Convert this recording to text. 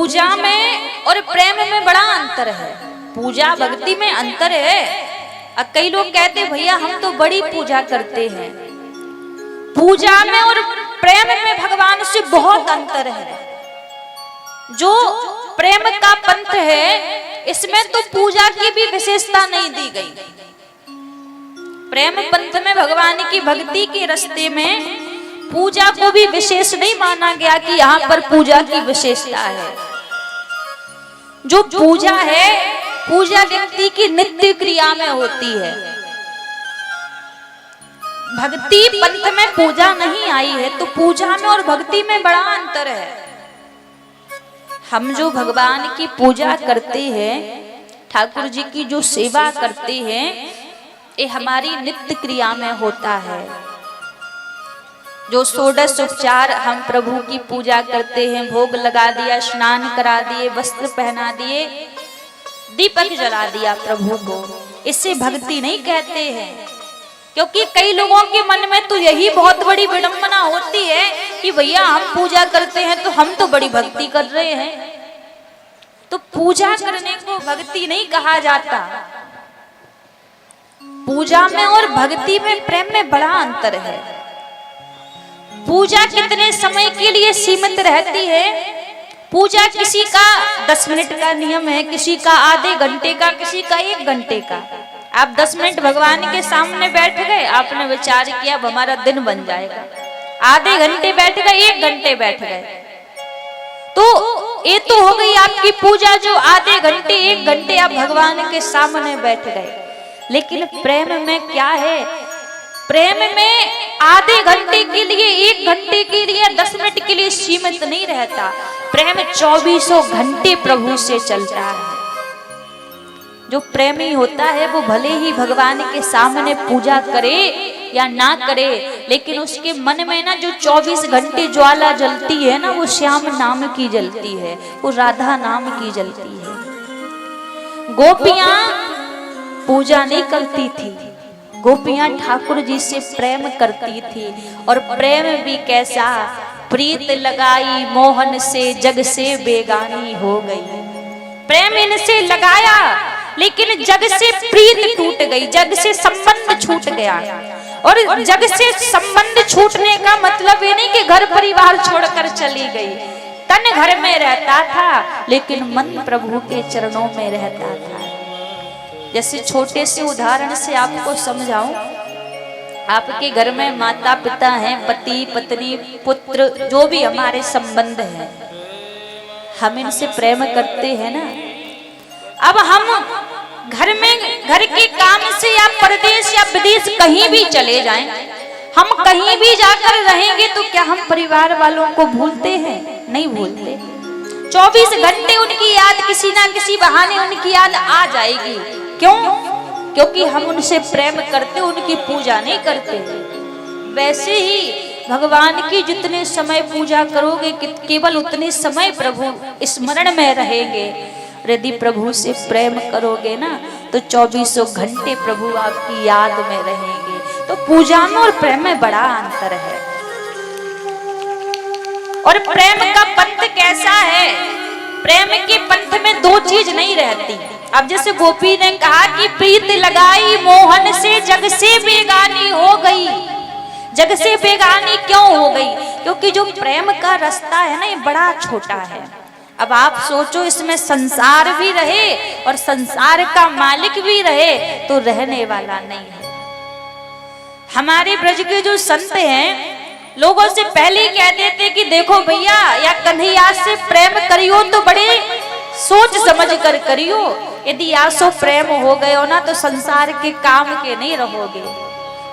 पूजा में और प्रेम में बड़ा अंतर है। पूजा भक्ति में अंतर है। अब कई लोग कहते भैया हम तो बड़ी पूजा करते हैं। पूजा में और प्रेम में भगवान से बहुत अंतर है। जो प्रेम का पंथ है इसमें तो पूजा की भी विशेषता नहीं दी गई। प्रेम पंथ में भगवान की भक्ति के रास्ते में पूजा को भी विशेष नहीं माना गया कि यहाँ पर पूजा की विशेषता है। जो पूजा है पूजा व्यक्ति की नित्य क्रिया में होती है। भक्ति पंथ में पूजा नहीं आई है तो पूजा में और भक्ति में बड़ा अंतर है। हम जो भगवान की पूजा करते हैं, ठाकुर जी की जो सेवा करते हैं, ये हमारी नित्य क्रिया में होता है। जो षोडश उपचार हम प्रभु की पूजा करते हैं, भोग लगा दिया, स्नान करा दिए, वस्त्र पहना दिए, दीपक जला दिया प्रभु को, इससे भक्ति नहीं कहते हैं। क्योंकि कई लोगों के मन में तो यही बहुत बड़ी विडंबना होती है कि भैया हम पूजा करते हैं तो हम तो बड़ी भक्ति कर रहे हैं। तो पूजा करने को भक्ति नहीं कहा जाता। पूजा में और भक्ति में प्रेम में बड़ा अंतर है। पूजा कितने समय के लिए सीमित रहती है। पूजा किसी का 10 मिनट का नियम है, किसी का आधे घंटे का, किसी का 1 घंटे का। आप 10 मिनट भगवान के सामने बैठ गए, आपने विचार किया अब हमारा दिन बन जाएगा। आधे घंटे बैठ गए, 1 घंटे बैठ गए, तो ये तो हो गई आपकी पूजा। जो आधे घंटे 1 घंटे आप भगवान के सामने बैठ गए। लेकिन प्रेम में क्या है? प्रेम में आधे घंटे के लिए, 1 घंटे के लिए, 10 मिनट के लिए सीमित नहीं रहता। प्रेम 24 घंटे प्रभु से चलता है। जो प्रेमी होता है वो भले ही भगवान के सामने पूजा करे या ना करे, लेकिन उसके मन में ना जो 24 घंटे ज्वाला जलती है ना, वो श्याम नाम की जलती है, वो राधा नाम की जलती है। गोपियां पूजा नहीं करती थी, गोपियां ठाकुर जी से प्रेम करती थी। और प्रेम भी कैसा? प्रीत लगाई मोहन से, जग से बेगानी हो गई। प्रेम इनसे लगाया लेकिन जग से प्रीत टूट गई, जग से संबंध छूट गया। और जग से संबंध छूटने का मतलब ये नहीं कि घर परिवार छोड़कर चली गई। तन घर में रहता था लेकिन मन प्रभु के चरणों में रहता था। जैसे छोटे से उदाहरण से आपको समझाऊं, आपके घर में माता पिता हैं, पति पत्नी पुत्र, जो भी हमारे संबंध हैं, हम इनसे प्रेम करते हैं ना। अब हम घर में, घर के काम से या परदेश या विदेश कहीं भी चले जाएं, हम कहीं भी जाकर रहेंगे तो क्या हम परिवार वालों को भूलते हैं? नहीं भूलते। 24 घंटे उनकी याद किसी ना किसी बहाने उनकी याद आ जाएगी। क्यों? क्योंकि हम उनसे प्रेम करते, उनकी पूजा नहीं करते। वैसे ही भगवान की जितने समय पूजा करोगे केवल उतने समय प्रभु स्मरण में रहेंगे। यदि प्रभु से प्रेम करोगे ना तो 24 घंटे प्रभु आपकी याद में रहेंगे। तो पूजा में और प्रेम में बड़ा अंतर है। और प्रेम का पंथ कैसा है? प्रेम के पंथ में 2 चीज नहीं रहती। अब जैसे गोपी ने कहा कि प्रीत लगाई मोहन से, जग से बेगानी हो गई। जग से बेगानी क्यों हो गई? क्योंकि जो प्रेम का रास्ता है ना, ये बड़ा छोटा है। अब आप सोचो, इसमें संसार भी रहे और संसार का मालिक भी रहे तो रहने वाला नहीं है। हमारे ब्रज के जो संत हैं, लोगों से पहले ही कह देते कि देखो भैया, या कन्हैया से प्रेम करियो तो बड़े सोच समझ कर करियो। यदि आसो प्रेम हो गए हो ना तो संसार के काम के नहीं रहोगे।